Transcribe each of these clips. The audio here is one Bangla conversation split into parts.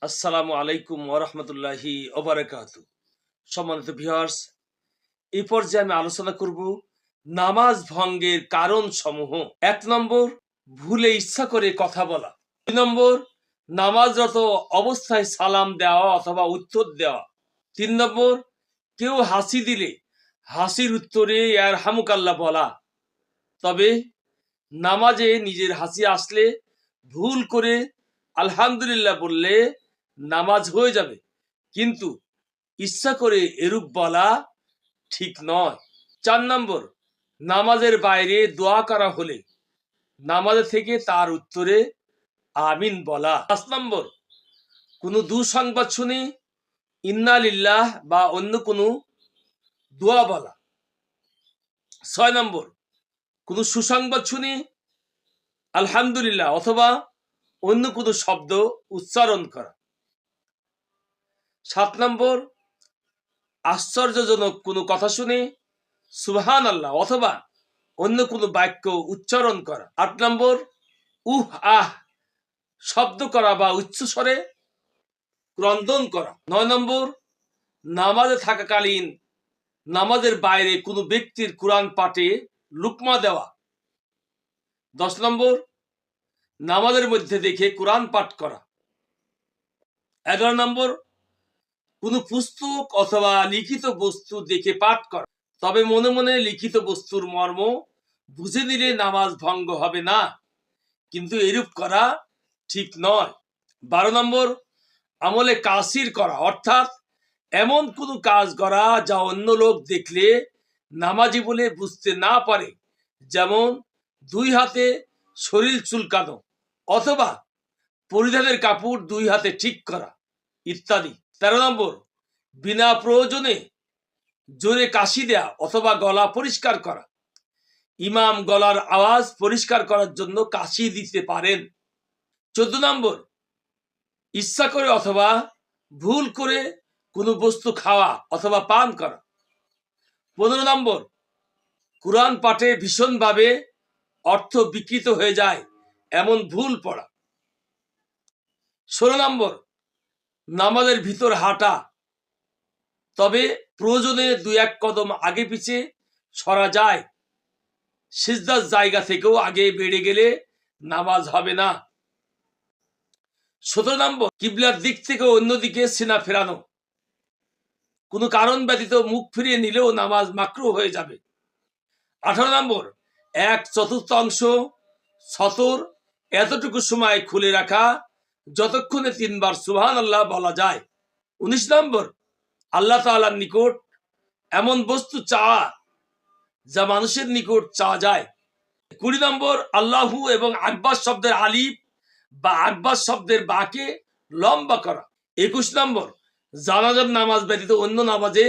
আসসালামু আলাইকুম ওয়া রাহমাতুল্লাহি ওয়া বারাকাতুহু। সম্মানিত ভিউয়ার্স, এই পর্যায়ে আমি আলোচনা করব নামাজ ভঙ্গের কারণ সমূহ। ১ নম্বর, ভুলে ইচ্ছা করে কথা বলা। ২ নম্বর, নামাজরত অবস্থায় সালাম দেওয়া অথবা উত্তর দেওয়া। ৩ নম্বর, কেউ হাসি দিলে হাসির উত্তরে ইয়ারহামুকাল্লাহ বলা। তবে নামাজে নিজের হাসি আসলে ভুল করে আলহামদুলিল্লাহ বললে নামাজ হয়ে যাবে, কিন্তু ইচ্ছা করে এরূপ বলা ঠিক নয়। ৪ নম্বর, নামাজের বাইরে দোয়া করা হলে নামাজ থেকে তার উত্তরে আমিন বলা। ৫ নম্বর, কোনো দুঃসংবাদ শুনে ইন্না লিল্লাহ বা অন্য কোনো দোয়া বলা। ৬ নম্বর, কোনো সুসংবাদ শুনে আলহামদুলিল্লাহ অথবা অন্য কোনো শব্দ উচ্চারণ করা। ৭ নম্বর, আশ্চর্যজনক কোনো কথা শুনে সুবহানাল্লাহ অথবা অন্য কোনো বাক্য উচ্চারণ করা। ৮ নম্বর, উহ আহ শব্দ করা বা উচ্চস্বরে ক্রন্দন করা। ৯ নম্বর, নামাজে থাকাকালীন নামাজের বাইরে কোনো ব্যক্তির কোরআন পাঠে লুকমা দেওয়া। ১০ নম্বর, নামাজের মধ্যে দেখে কোরআন পাঠ করা। ১১ নম্বর, কোনো পুস্তক অথবা লিখিত বস্তু দেখে পাঠ করা, তবে মনে মনে লিখিত বস্তুর মর্ম বুঝে দিলে নামাজ ভঙ্গ হবে না, কিন্তু এরূপ করা ঠিক নয়। ১২ নম্বর, আমলে কাসির করা, অর্থাৎ এমন কোনো কাজ করা যা অন্য লোক দেখলে নামাজি বলে বুঝতে না পারে, যেমন ২ হাতে শরীর চুলকানো অথবা পরিধানের কাপড় ২ হাতে ঠিক করা ইত্যাদি। ১৩ নম্বর, বিনা প্রয়োজনে জোরে কাশি দেয়া অথবা গলা পরিষ্কার করা। ইমাম গলার আওয়াজ পরিষ্কার করার জন্য কাশি দিতে পারেন। ১৪ নম্বর, ইচ্ছা করে অথবা ভুল করে কোনো বস্তু খাওয়া অথবা পান করা। ১৫ নম্বর, কোরআন পাঠে ভীষণভাবে অর্থ বিকৃত হয়ে যায় এমন ভুল পড়া। ১৬ নম্বর, নামাজের ভিতর হাঁটা, তবে প্রয়োজনে ২-১ কদম আগে পিছে সরা যায়। সিজদার জায়গা থেকেও আগে বেড়ে গেলে নামাজ হবে না। ১৭ নম্বর, কিবলার দিক থেকে অন্যদিকে সিনা ফেরানো, কোনো কারণ ব্যতীত মুখ ফিরিয়ে নিলেও নামাজ মাকরুহ হয়ে যাবে। ১৮ নম্বর, ১/৪ সতর এতটুকু সময় খুলে রাখা যতক্ষণে ৩ বার সুবহানাল্লাহ বলা যায়। ১৯ নম্বর, আল্লাহ তাআলার নিকট এমন বস্তু চাওয়া যা মানুষের নিকট চাওয়া যায়। ২০ নম্বর, আল্লাহু এবং আকবার শব্দের আলিফ বা আকবার শব্দের বাকে লম্বা করা। ২১ নম্বর, জানাজার নামাজ ব্যতীত অন্য নামাজে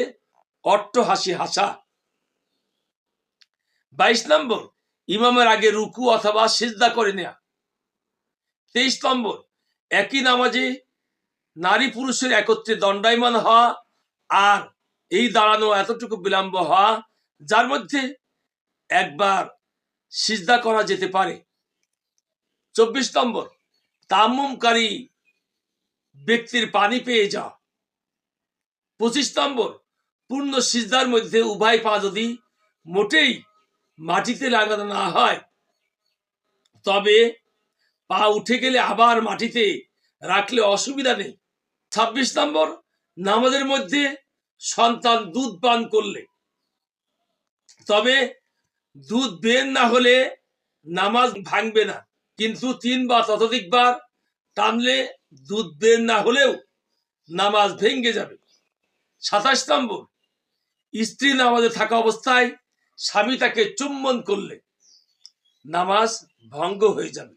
অট্টহাসি হাসা। ২২ নম্বর, ইমামের আগে রুকু অথবা সিজদা করে নেয়া। ২৩ নম্বর, একই নামাজে নারী পুরুষের একত্রে দণ্ডায়মান হওয়া আর এই দাঁড়ানো এতটুকু বিলম্ব হওয়া যার মধ্যে একবার সিজদা করা যেতে পারে। ২৪ নম্বর, তায়াম্মুমকারী ব্যক্তির পানি পেয়ে যাওয়া। ২৫ নম্বর, পূর্ণ সিজদার মধ্যে উভয় পা যদি মোটেই মাটিতে লাগানো না হয়, তবে পা উঠে গেলে আবার মাটিতে রাখলে অসুবিধা নেই। ২৬ নম্বর, নামাজের মধ্যে সন্তান দুধ পান করলে, তবে দুধ বের না হলে নামাজ ভাঙবে না, কিন্তু ৩ বা ততোধিকবার টানলে দুধ বের না হলেও নামাজ ভেঙে যাবে। ২৭ নম্বর, স্ত্রী নামাজে থাকা অবস্থায় স্বামী তাকে চুম্বন করলে নামাজ ভঙ্গ হয়ে যাবে।